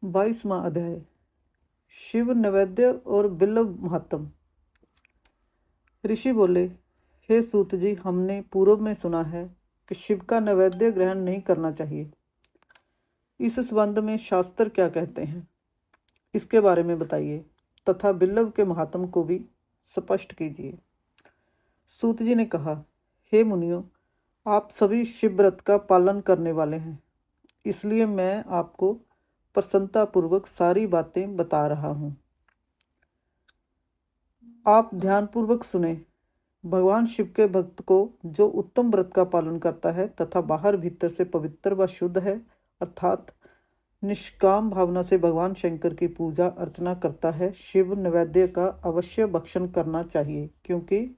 22वां अध्याय शिव नैवेद्य और बिल्व महात्म। ऋषि बोले, हे सूत जी, हमने पूर्व में सुना है कि शिव का नैवेद्य ग्रहण नहीं करना चाहिए। इस संबंध में शास्त्र क्या कहते हैं, इसके बारे में बताइए तथा बिल्व के महात्म को भी स्पष्ट कीजिए। सूत जी ने कहा, हे मुनियों, आप सभी शिव व्रत का पालन करने वाले हैं, इसलिए मैं आपको प्रसन्नतापूर्वक सारी बातें बता रहा हूँ। आप ध्यानपूर्वक सुने। भगवान शिव के भक्त को जो उत्तम व्रत का पालन करता है तथा बाहर भीतर से पवित्र व शुद्ध है, अर्थात निष्काम भावना से भगवान शंकर की पूजा अर्चना करता है, शिव नैवेद्य का अवश्य भक्षण करना चाहिए, क्योंकि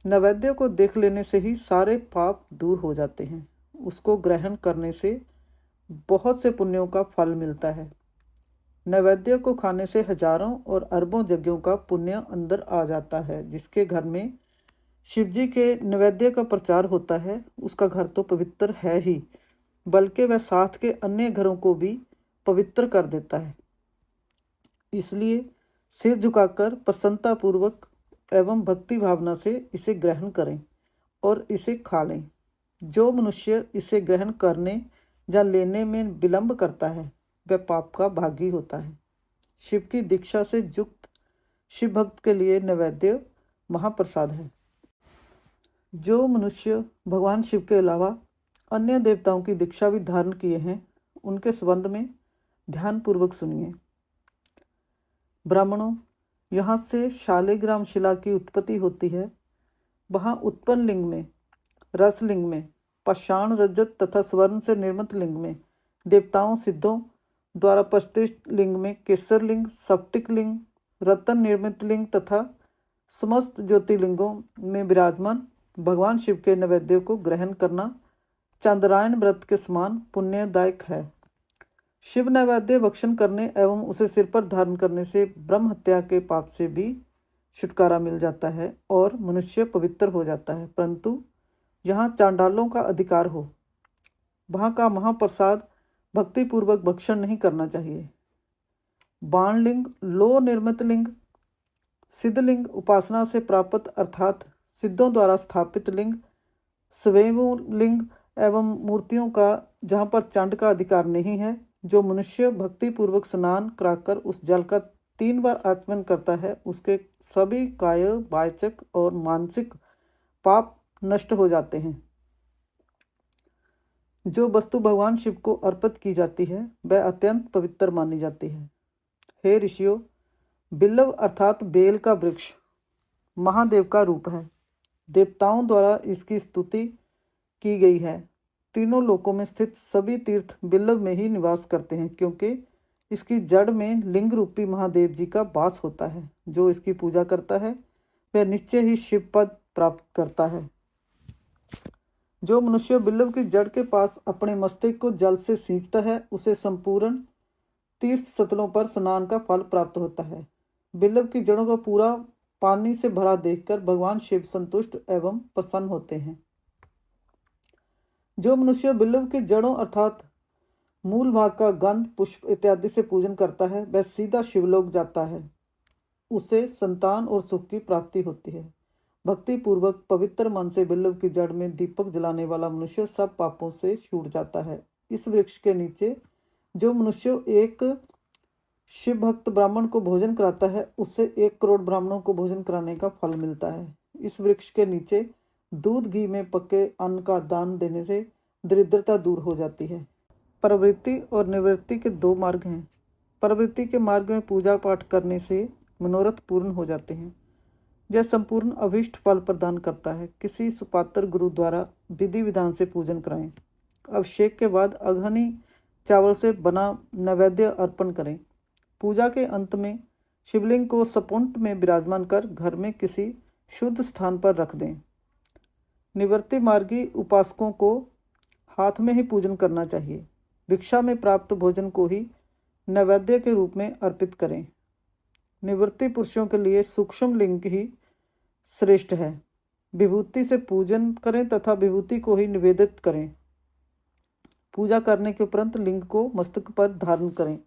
नैवेद्य को देख लेने से ही सारे पाप दूर हो जाते हैं। उसको ग्रहण करने से बहुत से पुण्यों का फल मिलता है। नैवेद्य को खाने से हजारों और अरबों यज्ञों का पुण्य अंदर आ जाता है। जिसके घर में शिवजी के नैवेद्य का प्रचार होता है, उसका घर तो पवित्र है ही, बल्कि वह साथ के अन्य घरों को भी पवित्र कर देता है। इसलिए सिर झुकाकर प्रसन्नतापूर्वक एवं भक्ति भावना से इसे ग्रहण करें और इसे खा लें। जो मनुष्य इसे ग्रहण करने या लेने में विलंब करता है, वह पाप का भागी होता है। शिव की दीक्षा से युक्त शिव भक्त के लिए नैवेद्य महाप्रसाद है। जो मनुष्य भगवान शिव के अलावा अन्य देवताओं की दीक्षा भी धारण किए हैं, उनके संबंध में ध्यानपूर्वक सुनिए। ब्राह्मणों, यहाँ से शालिग्राम शिला की उत्पत्ति होती है। वहाँ उत्पन्न लिंग में, रसलिंग में, पाषाण, रजत तथा स्वर्ण से निर्मित लिंग में, देवताओं सिद्धों द्वारा प्रतिष्ठित लिंग में, केसर लिंग, स्फटिक लिंग, रत्न निर्मित लिंग तथा समस्त ज्योतिर्लिंगों में विराजमान भगवान शिव के नैवेद्य को ग्रहण करना चांद्रायण व्रत के समान पुण्यदायक है। शिव नैवेद्य भक्षण करने एवं उसे सिर पर धारण करने से ब्रह्म हत्या के पाप से भी छुटकारा मिल जाता है और मनुष्य पवित्र हो जाता है। परंतु जहाँ चांडालों का अधिकार हो, वहाँ का महाप्रसाद भक्तिपूर्वक भक्षण नहीं करना चाहिए। बाणलिंग, लोह निर्मित लिंग, सिद्धलिंग, उपासना से प्राप्त अर्थात सिद्धों द्वारा स्थापित लिंग, स्वयं लिंग एवं मूर्तियों का जहाँ पर चांड का अधिकार नहीं है, जो मनुष्य भक्तिपूर्वक स्नान कराकर उस जल का 3 बार आचमन करता है, उसके सभी काय, वाचक और मानसिक पाप नष्ट हो जाते हैं। जो वस्तु भगवान शिव को अर्पित की जाती है, वह अत्यंत पवित्र मानी जाती है। हे ऋषियों, बिल्व अर्थात बेल का वृक्ष महादेव का रूप है। देवताओं द्वारा इसकी स्तुति की गई है। तीनों लोकों में स्थित सभी तीर्थ बिल्व में ही निवास करते हैं, क्योंकि इसकी जड़ में लिंग रूपी महादेव जी का वास होता है। जो इसकी पूजा करता है, वह निश्चय ही शिव पद प्राप्त करता है। जो मनुष्य बिल्व की जड़ के पास अपने मस्तक को जल से सींचता है, उसे संपूर्ण तीर्थ स्थलों पर स्नान का फल प्राप्त होता है। बिल्व की जड़ों को पूरा पानी से भरा देखकर भगवान शिव संतुष्ट एवं प्रसन्न होते हैं। जो मनुष्य बिल्व की जड़ों अर्थात मूल भाग का गंध, पुष्प इत्यादि से पूजन करता है, वह सीधा शिवलोक जाता है। उसे संतान और सुख की प्राप्ति होती है। भक्ति पूर्वक पवित्र मन से बिल्व की जड़ में दीपक जलाने वाला मनुष्य सब पापों से छूट जाता है। इस वृक्ष के नीचे जो मनुष्य एक शिव भक्त ब्राह्मण को भोजन कराता है, उससे 1 करोड़ ब्राह्मणों को भोजन कराने का फल मिलता है। इस वृक्ष के नीचे दूध घी में पके अन्न का दान देने से दरिद्रता दूर हो जाती है। प्रवृत्ति और निवृत्ति के 2 मार्ग हैं। प्रवृत्ति के मार्ग में पूजा पाठ करने से मनोरथ पूर्ण हो जाते हैं। यह संपूर्ण अभीष्ट फल प्रदान करता है। किसी सुपात्र गुरु द्वारा विधि विधान से पूजन कराएं। अभिषेक के बाद अघनी चावल से बना नैवेद्य अर्पण करें। पूजा के अंत में शिवलिंग को सपुंट में विराजमान कर घर में किसी शुद्ध स्थान पर रख दें। निवृत्ति मार्गी उपासकों को हाथ में ही पूजन करना चाहिए। भिक्षा में प्राप्त भोजन को ही नैवेद्य के रूप में अर्पित करें। निवृत्ति पुरुषों के लिए सूक्ष्म लिंग ही श्रेष्ठ है। विभूति से पूजन करें तथा विभूति को ही निवेदित करें। पूजा करने के उपरांत लिंग को मस्तक पर धारण करें।